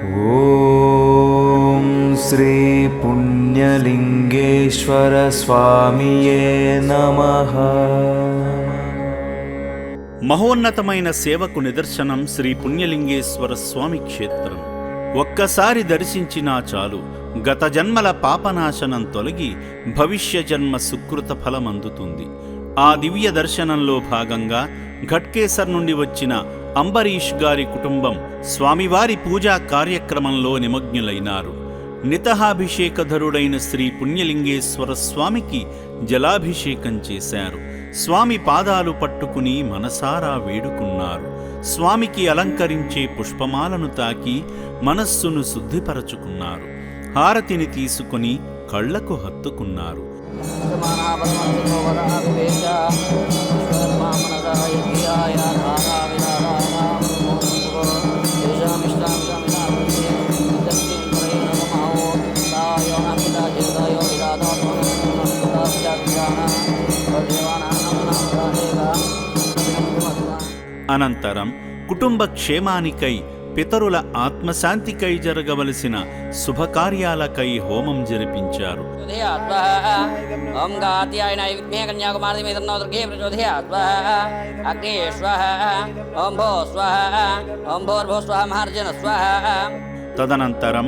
ఓం శ్రీ పుణ్యలింగేశ్వర స్వామియే నమః. మహోన్నతమైన సేవకు నిదర్శనం శ్రీ పుణ్యలింగేశ్వర స్వామి క్షేత్రం. ఒక్కసారి దర్శించినా చాలు గత జన్మల పాపనాశనం తొలగి భవిష్య జన్మ సుకృత ఫలమందుతుంది. ఆ దివ్య దర్శనంలో భాగంగా ఘట్కేసర్ నుండి వచ్చిన అంబరీష్ గారి కుటుంబం స్వామివారి పూజా కార్యక్రమంలో నిమగ్నులైనారు. నితహాభిషేకధరుడైన శ్రీ పుణ్యలింగేశ్వర స్వామికి జలాభిషేకం చేశారు. స్వామి పాదాలు పట్టుకుని మనసారా వేడుకున్నారు. స్వామికి అలంకరించే పుష్పమాలను తాకి మనస్సును శుద్ధిపరచుకున్నారు. హారతిని తీసుకుని కళ్లకు హత్తుకున్నారు. అనంతరం కుటుంబ క్షేమానికై, పితరుల ఆత్మశాంతికై జరగవలసిన శుభకార్యాలకై హోమం జరిపించారు. తదనంతరం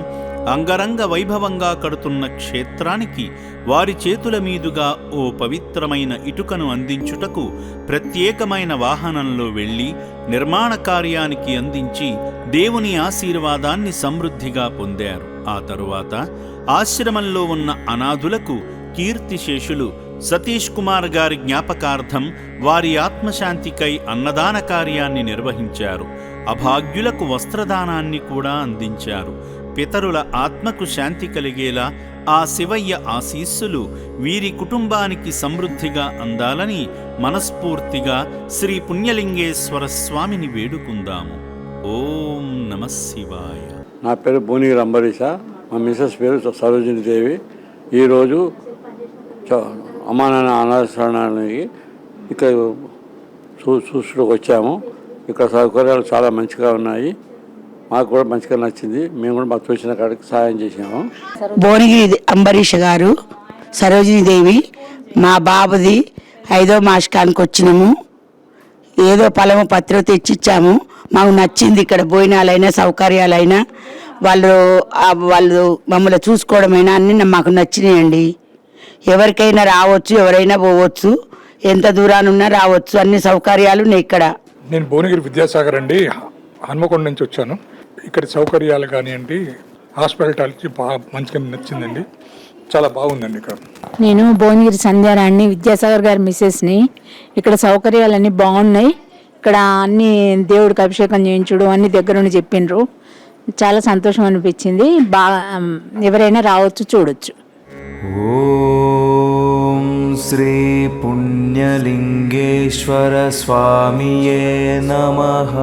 అంగరంగ వైభవంగా కడుతున్న క్షేత్రానికి వారి చేతుల మీదుగా ఓ పవిత్రమైన ఇటుకను అందించుటకు ప్రత్యేకమైన వాహనంలో వెళ్లి నిర్మాణ కార్యానికి అందించి దేవుని ఆశీర్వాదాన్ని సమృద్ధిగా పొందారు. ఆ తరువాత ఆశ్రమంలో ఉన్న అనాథులకు కీర్తిశేషులు సతీష్ కుమార్ గారి జ్ఞాపకార్థం వారి ఆత్మశాంతికై అన్నదాన కార్యాన్ని నిర్వహించారు. అభాగ్యులకు వస్త్రదానాన్ని కూడా అందించారు. పితరుల ఆత్మకు శాంతి కలిగేలా ఆ శివయ్య ఆశీస్సులు వీరి కుటుంబానికి సమృద్ధిగా అందాలని మనస్ఫూర్తిగా శ్రీ పుణ్యలింగేశ్వర స్వామిని వేడుకుందాము. ఓం నమః శివాయ. నా పేరు భువనగిరి అంబరీష, మా మిసెస్ పేరు సరోజినీదేవి. ఈరోజు అమ్మానాన్న అనాథాశ్రమానికి ఇక్కడ చూసుకు వచ్చాము. ఇక్కడ సౌకర్యాలు చాలా మంచిగా ఉన్నాయి. మాకు కూడా మంచిగా నచ్చింది. మేము కూడా మాకు తోచిన కాడికి సహాయం చేసాము. భువనగిరి అంబరీష్ గారు, సరోజినీదేవి, మా బాబుది 5వ మాసకానికి వచ్చినాము. ఏదో పొలము పత్రం తెచ్చిచ్చాము. మాకు నచ్చింది. ఇక్కడ భోజనాలైనా సౌకర్యాలైనా వాళ్ళు మమ్మల్ని చూసుకోవడమైనా అన్నీ మాకు నచ్చినాయండి. ఎవరికైనా రావచ్చు, ఎవరైనా పోవచ్చు, ఎంత దూరానున్నా రావచ్చు. అన్ని సౌకర్యాలు ఇక్కడ. నేను భువనగిరి విద్యాసాగర్ అండి, హన్మకొండ నుంచి వచ్చాను. ఇక్కడ సౌకర్యాలు కానివ్వండి, హాస్పిటాలిటీ బాగా మంచిగా నచ్చిందండి. చాలా బాగుందండి ఇక్కడ. నేను భువనగిరి సంధ్యారాణి, విద్యాసాగర్ గారి మిస్సెస్ని. ఇక్కడ సౌకర్యాలన్నీ బాగున్నాయి. ఇక్కడ అన్ని దేవుడికి అభిషేకం చేయించడం అన్ని దగ్గరుండి చెప్పిండ్రు. చాలా సంతోషం అనిపించింది. బాగా ఎవరైనా రావచ్చు, చూడొచ్చు. ఓం శ్రీ పుణ్యలింగేశ్వర స్వామియే నమః.